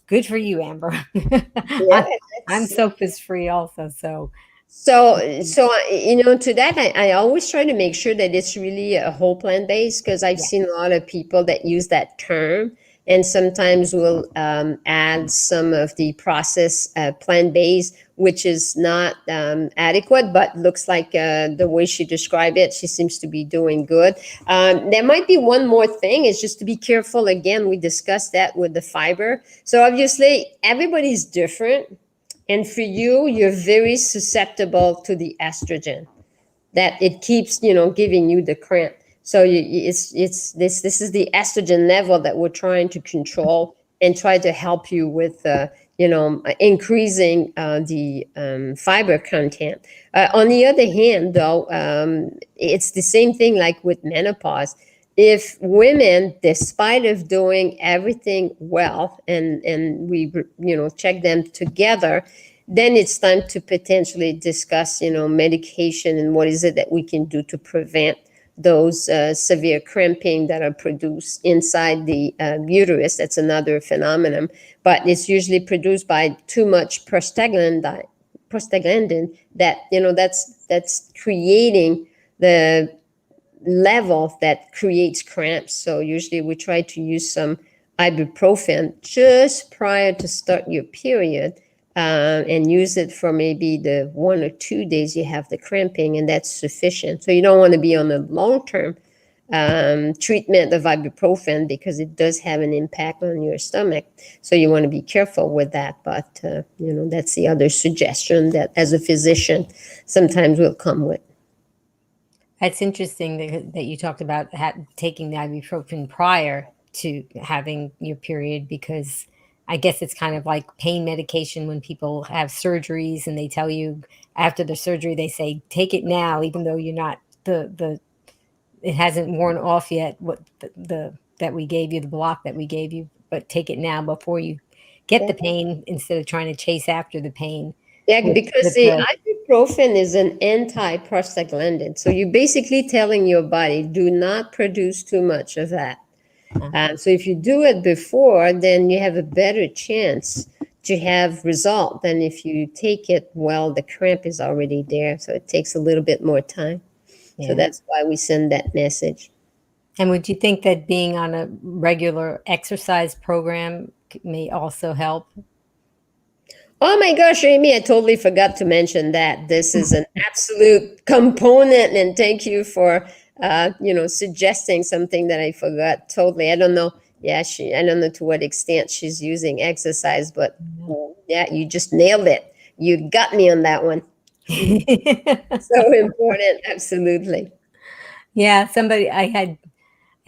good for you, Amber. Yeah, I'm that's sophist free also. So to that, I always try to make sure that it's really a whole plant based because I've yeah, seen a lot of people that use that term and sometimes will add some of the processed plant based, which is not adequate, but looks like the way she described it, she seems to be doing good. There might be one more thing, is just to be careful. Again, we discussed that with the fiber. So obviously, everybody's different. And for you, you're very susceptible to the estrogen that it keeps, giving you the cramp. So it's this is the estrogen level that we're trying to control and try to help you with, increasing the fiber content. On the other hand, though, it's the same thing like with menopause. If women, despite of doing everything well, and we check them together, then it's time to potentially discuss, medication and what is it that we can do to prevent those severe cramping that are produced inside the uterus. That's another phenomenon, but it's usually produced by too much prostaglandin that, that's creating the level that creates cramps. So usually we try to use some ibuprofen just prior to start your period, and use it for maybe the 1 or 2 days you have the cramping, and that's sufficient. So you don't want to be on a long-term treatment of ibuprofen because it does have an impact on your stomach. So you want to be careful with that. But, that's the other suggestion that as a physician sometimes will come with. That's interesting that you talked about taking the ibuprofen prior to having your period, because I guess it's kind of like pain medication when people have surgeries and they tell you after the surgery, they say, take it now, even though you're not it hasn't worn off yet, what that we gave you, the block that we gave you, but take it now before you get the pain instead of trying to chase after the pain. Yeah, because the ibuprofen is an anti-prostaglandin. So you're basically telling your body, do not produce too much of that. So if you do it before, then you have a better chance to have result than if you take it while the cramp is already there. So it takes a little bit more time. Yeah. So that's why we send that message. And would you think that being on a regular exercise program may also help? Oh my gosh, Amy, I totally forgot to mention that. This is an absolute component, and thank you for suggesting something that I forgot totally. I don't know. Yeah, I don't know to what extent she's using exercise, but yeah, you just nailed it. You got me on that one. So important, absolutely. Yeah, I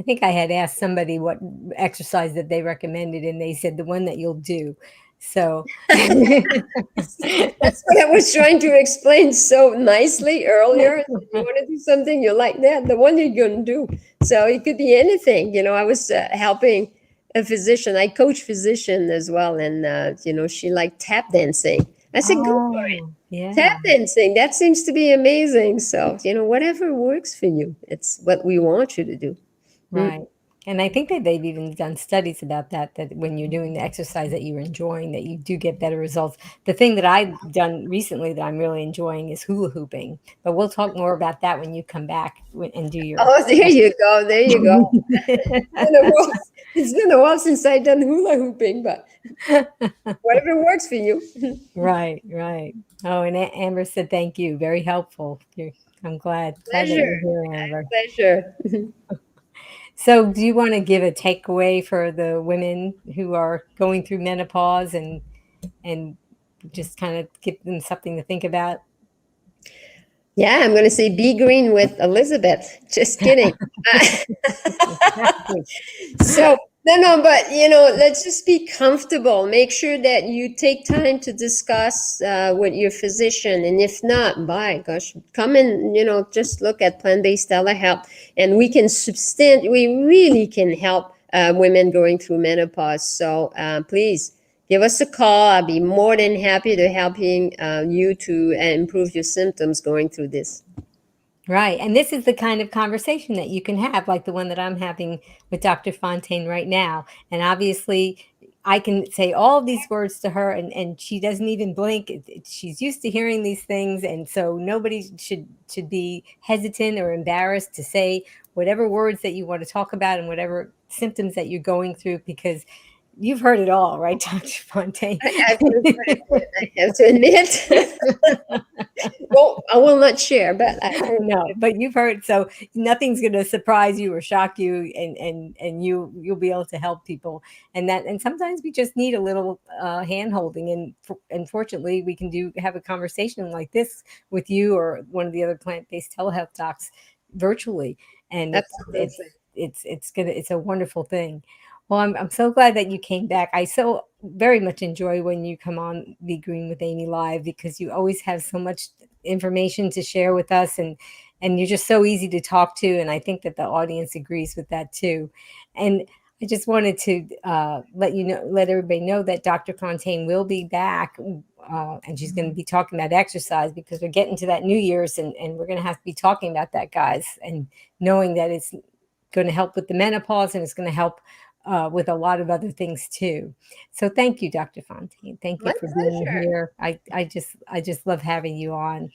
think I had asked somebody what exercise that they recommended, and they said the one that you'll do. So that's what I was trying to explain so nicely earlier. You want to do something, you're like, yeah, the one you're going to do. So it could be anything. I was helping a physician. I coach physician as well, and she liked tap dancing. I said, go for it. Yeah. Tap dancing, that seems to be amazing. So whatever works for you, it's what we want you to do. Right. And I think that they've even done studies about that when you're doing the exercise that you're enjoying, that you do get better results. The thing that I've done recently that I'm really enjoying is hula hooping, but we'll talk more about that when you come back and do your. Oh, there you go. There you go. It's been a while since I've done hula hooping, but whatever works for you. Right. Oh, and Amber said, thank you. Very helpful. I'm glad. Pleasure. Glad that you're here, Amber. Pleasure. So do you want to give a takeaway for the women who are going through menopause and just kind of give them something to think about? Yeah, I'm going to say be green with Elisabeth. Just kidding. So, no, but, let's just be comfortable. Make sure that you take time to discuss with your physician. And if not, by gosh, come and, just look at plant-based telehealth. And we really can help women going through menopause. So please give us a call. I'll be more than happy to helping you to improve your symptoms going through this. Right. And this is the kind of conversation that you can have, like the one that I'm having with Dr. Fontaine right now. And obviously, I can say all of these words to her, and she doesn't even blink. She's used to hearing these things. And so nobody should be hesitant or embarrassed to say whatever words that you want to talk about and whatever symptoms that you're going through, because you've heard it all, right, Dr. Fontaine? I have to admit. Well, I will not share, but no, but you've heard, so nothing's going to surprise you or shock you, and you'll be able to help people, and sometimes we just need a little hand holding, and unfortunately, we can have a conversation like this with you or one of the other plant-based telehealth docs virtually, and it's a wonderful thing. Well, I'm so glad that you came back. I so very much enjoy when you come on Be Green with Amy Live, because you always have so much information to share with us, and you're just so easy to talk to. And I think that the audience agrees with that too. And I just wanted to let everybody know that Dr. Fontaine will be back, and she's going to be talking about exercise because we're getting to that New Year's, and we're going to have to be talking about that, guys, and knowing that it's going to help with the menopause and it's going to help with a lot of other things too. So thank you, Dr. Fontaine. Thank you My for being pleasure. here. I just love having you on.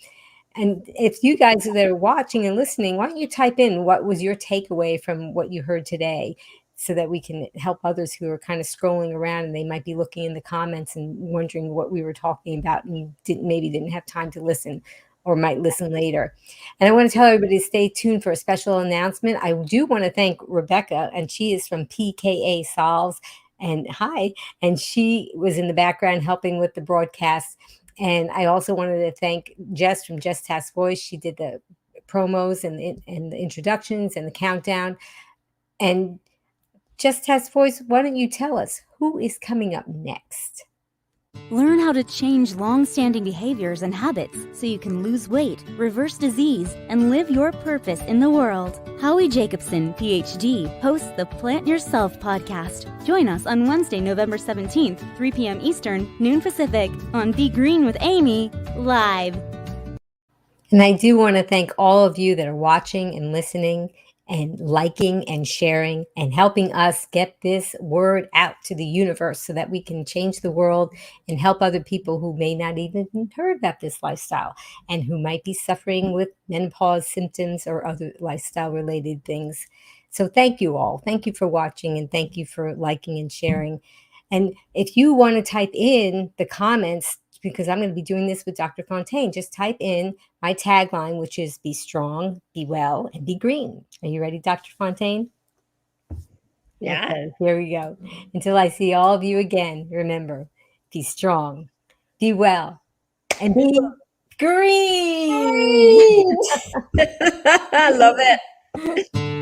And if you guys that are watching and listening, why don't you type in what was your takeaway from what you heard today so that we can help others who are kind of scrolling around and they might be looking in the comments and wondering what we were talking about and maybe didn't have time to listen or might listen later. And I want to tell everybody to stay tuned for a special announcement. I do want to thank Rebecca, and she is from PKA Solves. And hi, and she was in the background helping with the broadcast. And I also wanted to thank Jess from Jess Task Voice. She did the promos and the introductions and the countdown. And Jess Task Voice, why don't you tell us who is coming up next? Learn how to change long-standing behaviors and habits so you can lose weight, reverse disease, and live your purpose in the world. Howie Jacobson, PhD, hosts the Plant Yourself podcast. Join us on Wednesday, November 17th, 3 p.m. Eastern, noon Pacific, on Be Green with Amy, live. And I do want to thank all of you that are watching and listening and liking and sharing and helping us get this word out to the universe so that we can change the world and help other people who may not even heard about this lifestyle and who might be suffering with menopause symptoms or other lifestyle related things. So thank you all. Thank you for watching and thank you for liking and sharing. And if you want to type in the comments, because I'm going to be doing this with Dr. Fontaine, just type in my tagline, which is be strong, be well, and be green. Are you ready, Dr. Fontaine? Yeah. Okay, here we go. Until I see all of you again, remember, be strong, be well, and be green. I love it.